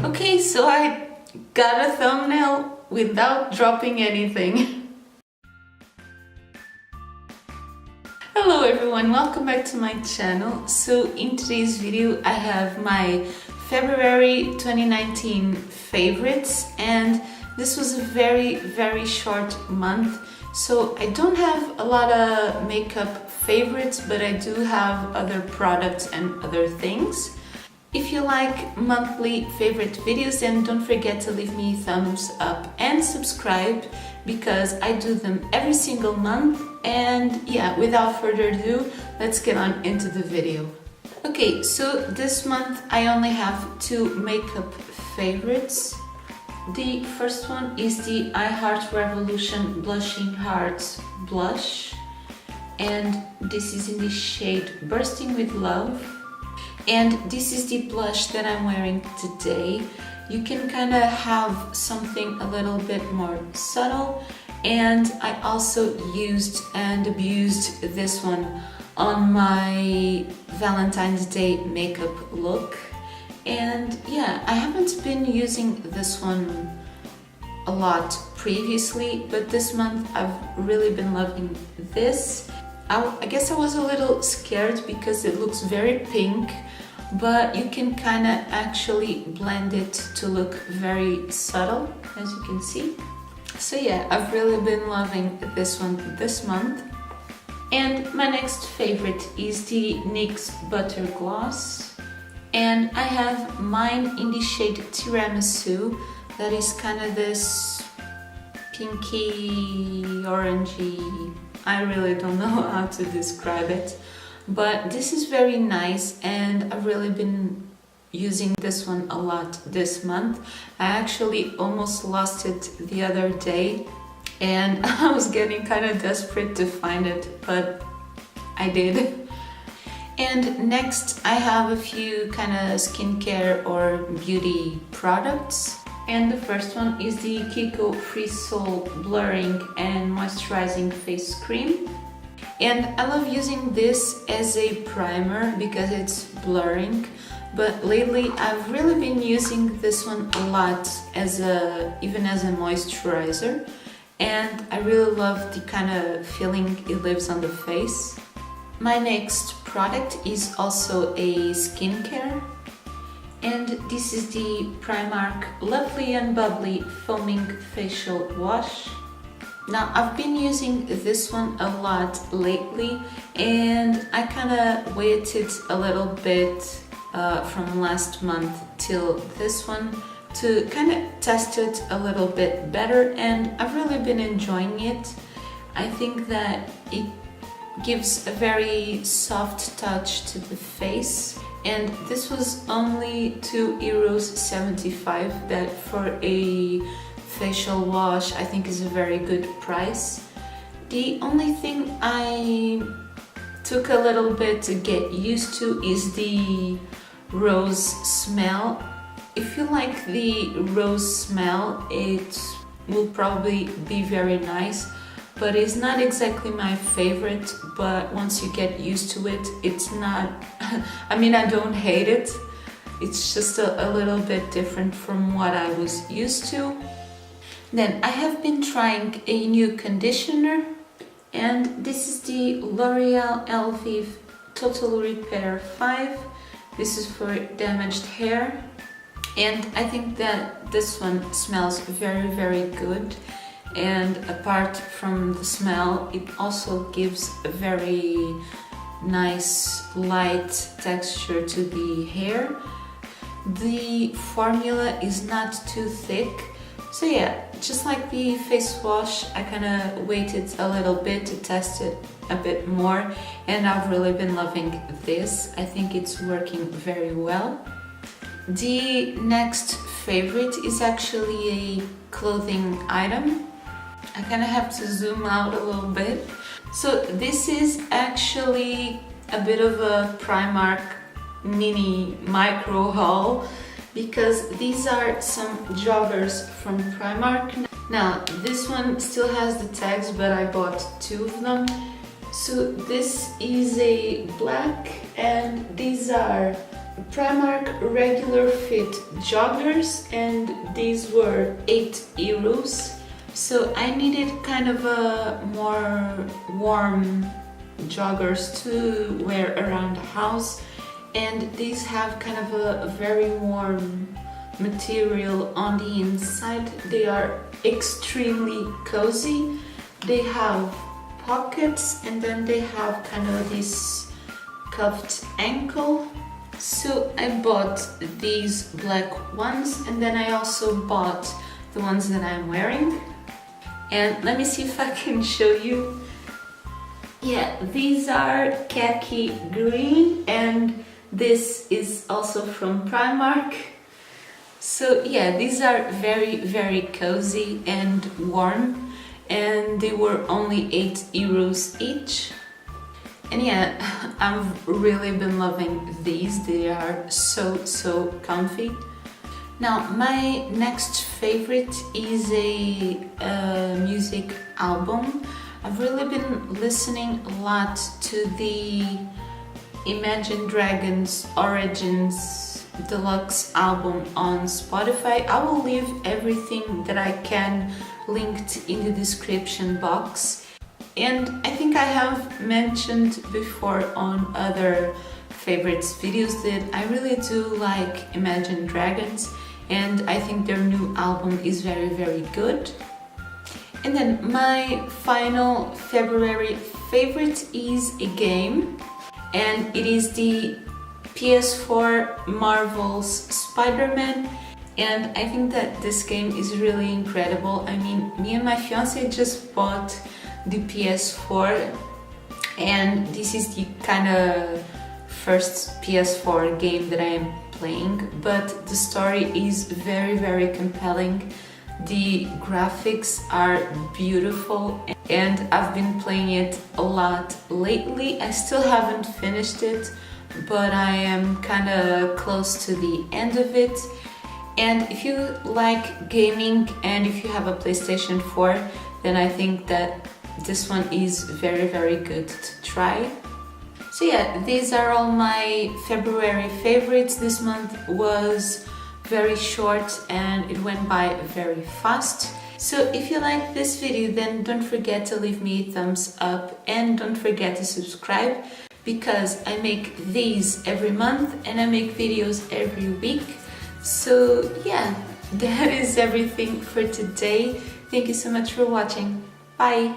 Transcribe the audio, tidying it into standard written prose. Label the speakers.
Speaker 1: Okay, so I got a thumbnail without dropping anything. Hello everyone, welcome back to my channel. So in today's video I have my February 2019 favorites, and this was a very short month, so I don't have a lot of makeup favorites, but I do have other products and other things. If you like monthly favorite videos, then don't forget to leave me a thumbs up and subscribe, because I do them every single month. And yeah, without further ado, let's get on into the video. Okay, so this month I only have two makeup favorites. The first one is the I Heart Revolution Blushing Hearts blush, and this is in the shade Bursting with Love. And this is the blush that I'm wearing today. You can kind of have something a little bit more subtle, and I also used and abused this one on my Valentine's Day makeup look. And yeah, I haven't been using this one a lot previously, but this month I've really been loving this. I guess I was a little scared because it looks very pink, but you can kind of actually blend it to look very subtle, as you can see. So yeah, I've really been loving this one this month. And my next favorite is the NYX Butter Gloss, and I have mine in the shade Tiramisu. That is kind of this pinky orangey, I really don't know how to describe it, but this is very nice, and I've really been using this one a lot this month. I actually almost lost it the other day, and I was getting kind of desperate to find it, but I did. And next I have a few kind of skincare or beauty products. And the first one is the Kiko Free Soul Blurring and Moisturizing Face Cream. And I love using this as a primer because it's blurring, but lately I've really been using this one a lot even as a moisturizer, and I really love the kind of feeling it leaves on the face. My next product is also a skincare, and this is the Primark Lovely and Bubbly Foaming Facial Wash. Now, I've been using this one a lot lately, and I kind of waited a little bit from last month till this one to kind of test it a little bit better, and I've really been enjoying it. I think that it gives a very soft touch to the face, and this was only €2.75, that for a facial wash I think is a very good price. The only thing I took a little bit to get used to is the rose smell. If you like the rose smell, it will probably be very nice, but it's not exactly my favorite. But once you get used to it, it's not I mean, I don't hate it, it's just a little bit different from what I was used to. Then I have been trying a new conditioner, and this is the L'Oreal Elvive Total Repair 5. This is for damaged hair, and I think that this one smells very good. And apart from the smell, it also gives a very nice light texture to the hair. The formula is not too thick, so yeah, just like the face wash, I kind of waited a little bit to test it a bit more, and I've really been loving this. I think it's working very well. The next favorite is actually a clothing item. I kind of have to zoom out a little bit. So this is actually a bit of a Primark mini micro haul, because these are some joggers from Primark. Now, this one still has the tags, but I bought two of them. So this is a black, and these are Primark regular fit joggers, and these were 8 euros. So I needed kind of a more warm joggers to wear around the house, and these have kind of a very warm material on the inside. They are extremely cozy. They have pockets, and then they have kind of this cuffed ankle. So I bought these black ones, and then I also bought the ones that I'm wearing. And let me see if I can show you. Yeah, these are khaki green, and this is also from Primark. So yeah, these are very, very cozy and warm, and they were only 8 euros each. And yeah, I've really been loving these. They are so comfy. Now, my next favorite is a music album. I've really been listening a lot to the Imagine Dragons Origins Deluxe album on Spotify. I will leave everything that I can linked in the description box. And I think I have mentioned before on other favorites videos that I really do like Imagine Dragons, and I think their new album is very, very good. And then my final February favorite is a game, and it is the PS4 Marvel's Spider-Man. And I think that this game is really incredible. I mean, me and my fiance just bought the PS4, and this is the kind of first PS4 game that I am playing, but the story is very, very compelling. The graphics are beautiful, and I've been playing it a lot lately. I still haven't finished it, but I am kind of close to the end of it. And if you like gaming and if you have a PlayStation 4, then I think that this one is very, very good to try. So yeah, these are all my February favorites. This month was very short and it went by very fast. So if you like this video, then don't forget to leave me a thumbs up, and don't forget to subscribe, because I make these every month and I make videos every week. So yeah, that is everything for today. Thank you so much for watching. Bye!